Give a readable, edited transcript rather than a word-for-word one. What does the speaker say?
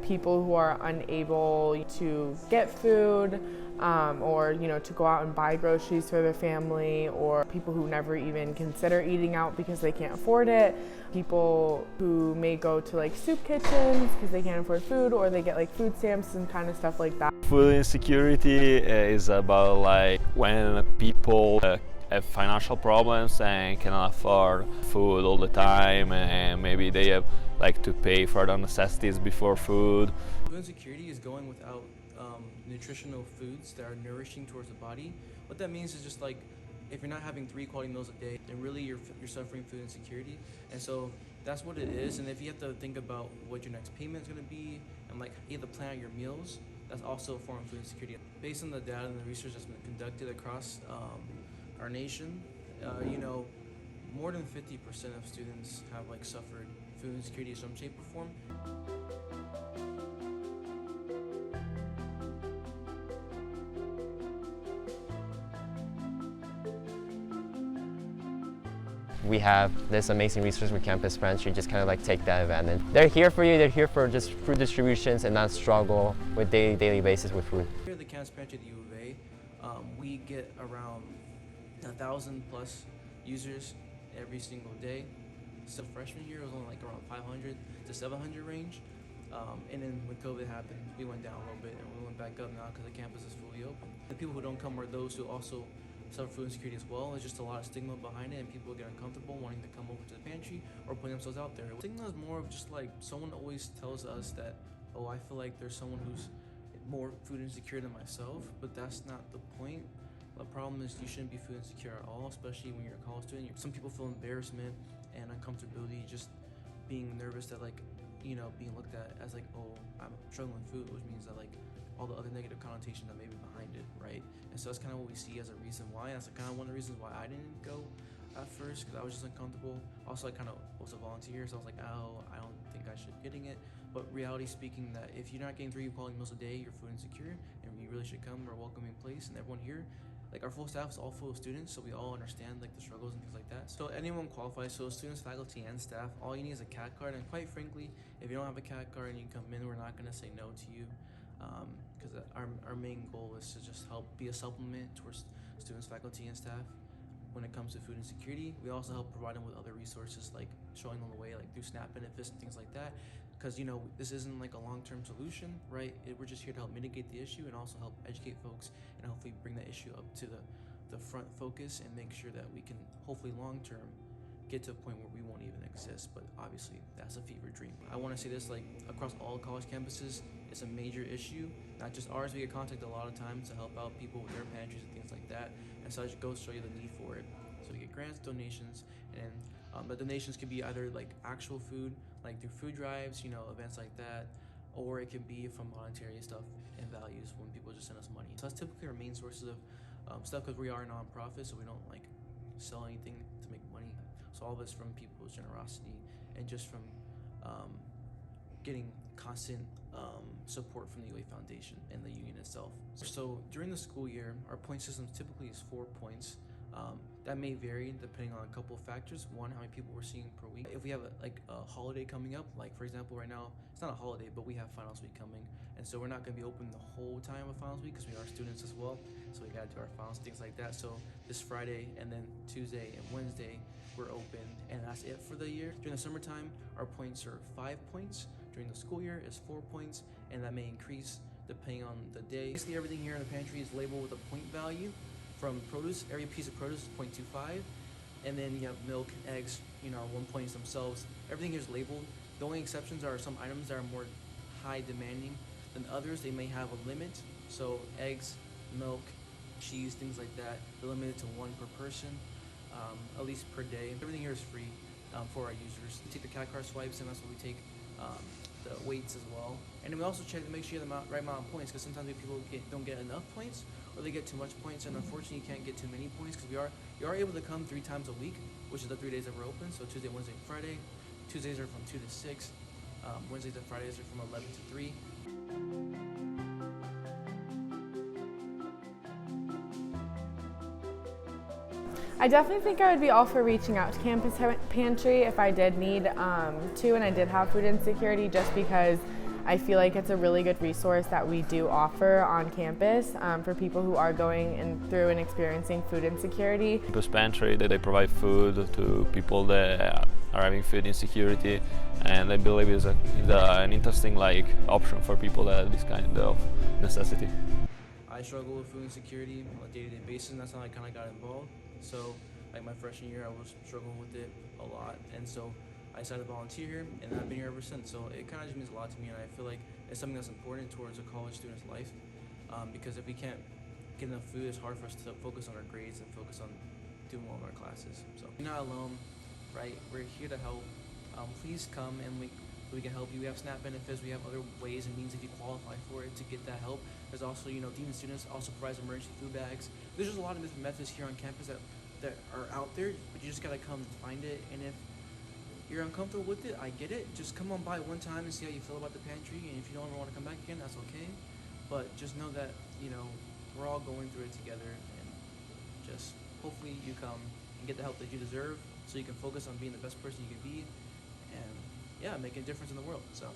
people who are unable to get food, or to go out and buy groceries for their family, or people who never even consider eating out because they can't afford it, people who may go to like soup kitchens because they can't afford food, or they get like food stamps and kind of stuff like that. Food insecurity is about like when people have financial problems and cannot afford food all the time, and maybe they have like to pay for the necessities before food. Food insecurity is going without nutritional foods that are nourishing towards the body. What that means is just like if you're not having 3 quality meals a day, then really you're suffering food insecurity. And so that's what it is. And if you have to think about what your next payment is going to be, and like you have to plan out your meals, that's also a form of food insecurity. Based on the data and the research that's been conducted across our nation, more than 50% of students have like suffered food insecurity in some shape or form. We have this amazing resource with Campus Pantry. Just kind of like take that advantage. They're here for you. They're here for just food distributions and not struggle with daily basis with food. Here at the Campus Pantry at the U of A, we get around 1,000 plus users every single day. So freshman year it was only like around 500 to 700 range. And then when COVID happened, we went down a little bit and we went back up now because the campus is fully open. The people who don't come are those who also suffer food insecurity as well. There's just a lot of stigma behind it, and people get uncomfortable wanting to come over to the pantry or putting themselves out there. Stigma is more of just like someone always tells us that, oh, I feel like there's someone who's more food insecure than myself, but that's not the point. The problem is you shouldn't be food insecure at all, especially when you're a college student. Some people feel embarrassment and uncomfortability just being nervous that being looked at as like, oh, I'm struggling with food, which means that like all the other negative connotation that may be behind it, right? And so that's kind of what we see as a reason why. That's kind of one of the reasons why I didn't go at first, because I was just uncomfortable. Also, I kind of was a volunteer, so I was like, oh, I don't think I should be getting it. But reality speaking, that if you're not getting 3 quality meals a day, you're food insecure, and you really should come. We're a welcoming place, and everyone here, like our full staff is all full of students, so we all understand like the struggles and things like that. So anyone qualifies, so students, faculty, and staff, all you need is a CAT card. And quite frankly, if you don't have a CAT card and you come in, we're not going to say no to you, because our main goal is to just help be a supplement towards students, faculty, and staff. When it comes to food insecurity, we also help provide them with other resources like showing them the way, like through SNAP benefits and things like that. Because this isn't like a long-term solution, right? We're just here to help mitigate the issue and also help educate folks and hopefully bring that issue up to the front focus and make sure that we can hopefully long-term get to a point where we won't even exist. But obviously that's a fever dream. I want to say this, like across all college campuses, it's a major issue, not just ours. We get contacted a lot of times to help out people with their pantries and things like that. And so I just go show you the need for it. So we get grants, donations, and the donations can be either like actual food, like through food drives, events like that, or it can be from monetary stuff and values when people just send us money. So that's typically our main sources of stuff, because we are a nonprofit, so we don't like sell anything to make money. So all of it's from people's generosity and just from getting constant support from the UA Foundation and the union itself. So during the school year, our point system typically is 4 points. That may vary depending on a couple of factors. One, how many people we're seeing per week. If we have a holiday coming up, like for example right now, it's not a holiday, but we have finals week coming. And so we're not gonna be open the whole time of finals week because we are students as well. So we gotta do our finals, things like that. So this Friday and then Tuesday and Wednesday, we're open, and that's it for the year. During the summertime, our points are 5 points. During the school year is 4 points, and that may increase depending on the day. Basically everything here in the pantry is labeled with a point value. From produce, every piece of produce is 0.25, and then you have milk, eggs, are 1 points themselves. Everything here is labeled. The only exceptions are some items that are more high demanding than others. They may have a limit, so eggs, milk, cheese, things like that, they're limited to 1 per person, at least per day. Everything here is free for our users. We take the CAT card swipes, and that's what we take the weights as well. And then we also check to make sure you have the right amount of points, because sometimes people don't get enough points, or they get too much points, and unfortunately you can't get too many points, because you are able to come 3 times a week, which is the 3 days that we're open. So Tuesday, Wednesday, and Friday. Tuesdays are from 2 to 6. Wednesdays and Fridays are from 11 to 3. I definitely think I would be all for reaching out to Campus Pantry if I did need to, and I did have food insecurity, just because I feel like it's a really good resource that we do offer on campus for people who are going through and experiencing food insecurity. Campus Pantry, that they provide food to people that are having food insecurity, and I believe it's an interesting option for people that have this kind of necessity. I struggle with food insecurity on a day-to-day basis, and that's how I kind of got involved. So, my freshman year, I was struggling with it a lot, and so I decided to volunteer here, and I've been here ever since. So it kind of just means a lot to me, and I feel like it's something that's important towards a college student's life, because if we can't get enough food, it's hard for us to focus on our grades and focus on doing well in our classes. So you're not alone, right? We're here to help. Please come and we can help you. We have SNAP benefits. We have other ways and means if you qualify for it to get that help. There's also, Dean Students also provides emergency food bags. There's just a lot of different methods here on campus that are out there, but you just gotta come and find it. And if you're uncomfortable with it, I get it. Just come on by one time and see how you feel about the pantry. And if you don't ever want to come back again, that's okay. But just know that, we're all going through it together, and just hopefully you come and get the help that you deserve so you can focus on being the best person you can be and, yeah, making a difference in the world. So.